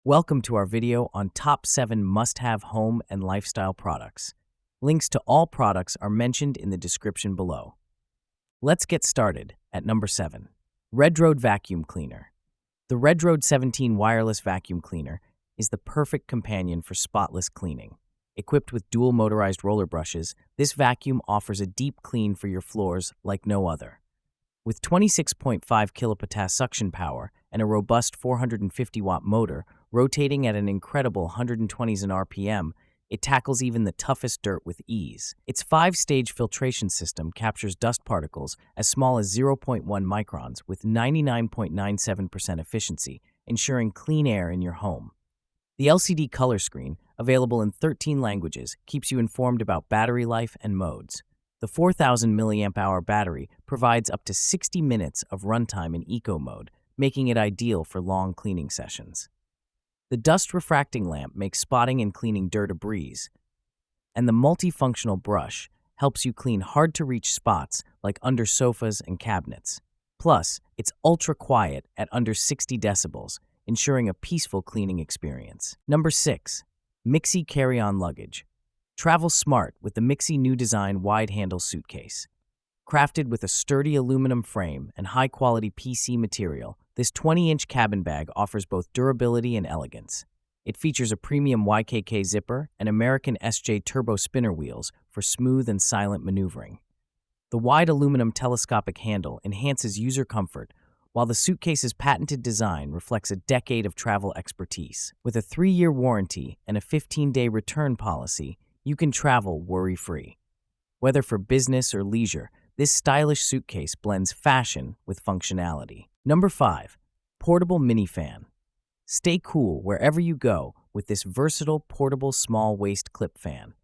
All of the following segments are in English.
Welcome to our video on top 7 must-have home and lifestyle products. Links to all products are mentioned in the description below. Let's get started at number 7. REDROAD Vacuum Cleaner. The REDROAD 17 wireless vacuum cleaner is the perfect companion for spotless cleaning. Equipped with dual motorized roller brushes, this vacuum offers a deep clean for your floors like no other. With 26.5 kilopotas suction power and a robust 450-watt motor rotating at an incredible 120s in RPM, it tackles even the toughest dirt with ease. Its 5-stage filtration system captures dust particles as small as 0.1 microns with 99.97% efficiency, ensuring clean air in your home. The LCD color screen, available in 13 languages, keeps you informed about battery life and modes. The 4,000 mAh battery provides up to 60 minutes of runtime in eco mode, making it ideal for long cleaning sessions. The dust refracting lamp makes spotting and cleaning dirt a breeze, and the multifunctional brush helps you clean hard-to-reach spots like under sofas and cabinets. Plus, it's ultra quiet at under 60 decibels, ensuring a peaceful cleaning experience. Number 6. Mixi Carry-On Luggage. Travel smart with the Mixi new design wide-handle suitcase. Crafted with a sturdy aluminum frame and high-quality PC material, this 20-inch cabin bag offers both durability and elegance. It features a premium YKK zipper and American SJ turbo spinner wheels for smooth and silent maneuvering. The wide aluminum telescopic handle enhances user comfort, while the suitcase's patented design reflects a decade of travel expertise. With a 3-year warranty and a 15-day return policy, you can travel worry-free. Whether for business or leisure, this stylish suitcase blends fashion with functionality. Number 5. Portable Mini Fan. Stay cool wherever you go with this versatile portable small waist clip fan.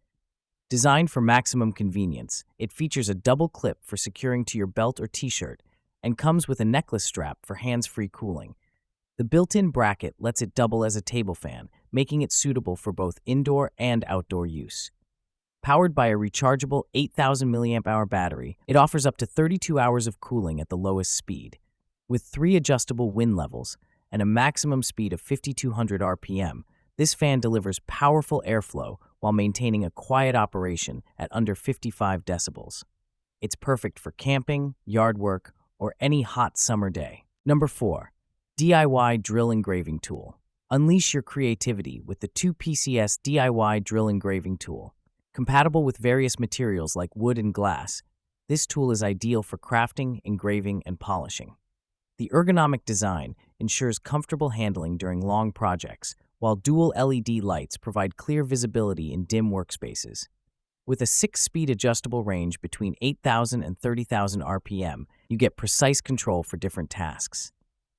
Designed for maximum convenience, it features a double clip for securing to your belt or t-shirt and comes with a necklace strap for hands-free cooling. The built-in bracket lets it double as a table fan, making it suitable for both indoor and outdoor use. Powered by a rechargeable 8,000 mAh battery, it offers up to 32 hours of cooling at the lowest speed. With 3 adjustable wind levels and a maximum speed of 5,200 RPM, this fan delivers powerful airflow while maintaining a quiet operation at under 55 decibels. It's perfect for camping, yard work, or any hot summer day. Number 4. DIY Drill Engraving Tool. Unleash your creativity with the 2PCS DIY Drill Engraving Tool. Compatible with various materials like wood and glass, this tool is ideal for crafting, engraving, and polishing. The ergonomic design ensures comfortable handling during long projects, while dual LED lights provide clear visibility in dim workspaces. With a 6-speed adjustable range between 8,000 and 30,000 RPM, you get precise control for different tasks.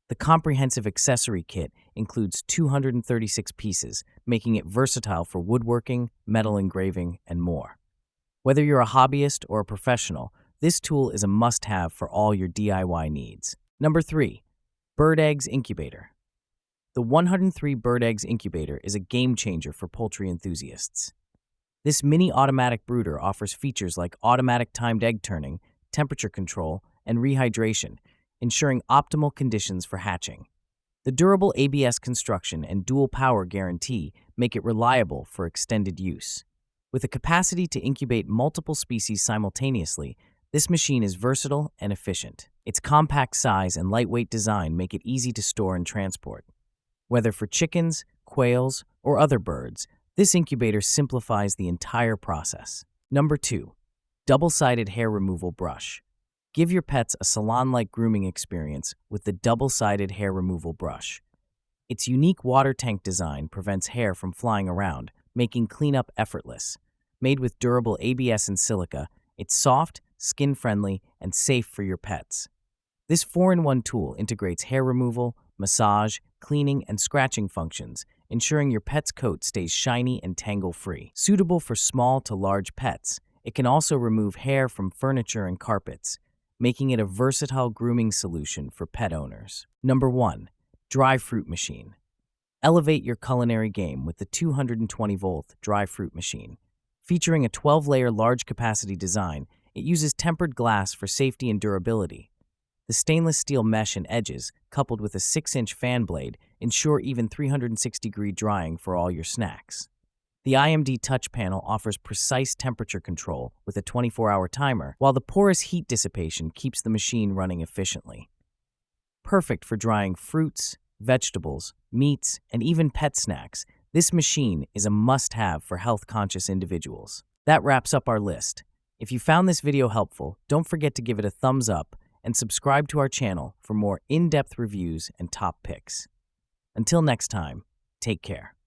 The comprehensive accessory kit includes 236 pieces, making it versatile for woodworking, metal engraving, and more. Whether you're a hobbyist or a professional, this tool is a must-have for all your DIY needs. Number 3. Bird Eggs Incubator. The 103 Bird Eggs Incubator is a game-changer for poultry enthusiasts. This mini automatic brooder offers features like automatic timed egg turning, temperature control, and rehydration, ensuring optimal conditions for hatching. The durable ABS construction and dual power guarantee make it reliable for extended use. With a capacity to incubate multiple species simultaneously, this machine is versatile and efficient. Its compact size and lightweight design make it easy to store and transport. Whether for chickens, quails, or other birds, this incubator simplifies the entire process. Number 2. Double-sided hair removal brush. Give your pets a salon-like grooming experience with the double-sided hair removal brush. Its unique water tank design prevents hair from flying around, making cleanup effortless. Made with durable ABS and silica, it's soft, skin-friendly, and safe for your pets. This 4-in-1 tool integrates hair removal, massage, cleaning, and scratching functions, ensuring your pet's coat stays shiny and tangle-free. Suitable for small to large pets, it can also remove hair from furniture and carpets, making it a versatile grooming solution for pet owners. Number 1. Dry Fruit Machine. Elevate your culinary game with the 220-volt dry fruit machine. Featuring a 12-layer large-capacity design, it uses tempered glass for safety and durability. The stainless steel mesh and edges, coupled with a 6-inch fan blade, ensure even 360-degree drying for all your snacks. The IMD touch panel offers precise temperature control with a 24-hour timer, while the porous heat dissipation keeps the machine running efficiently. Perfect for drying fruits, vegetables, meats, and even pet snacks, this machine is a must-have for health-conscious individuals. That wraps up our list. If you found this video helpful, don't forget to give it a thumbs up and subscribe to our channel for more in-depth reviews and top picks. Until next time, take care.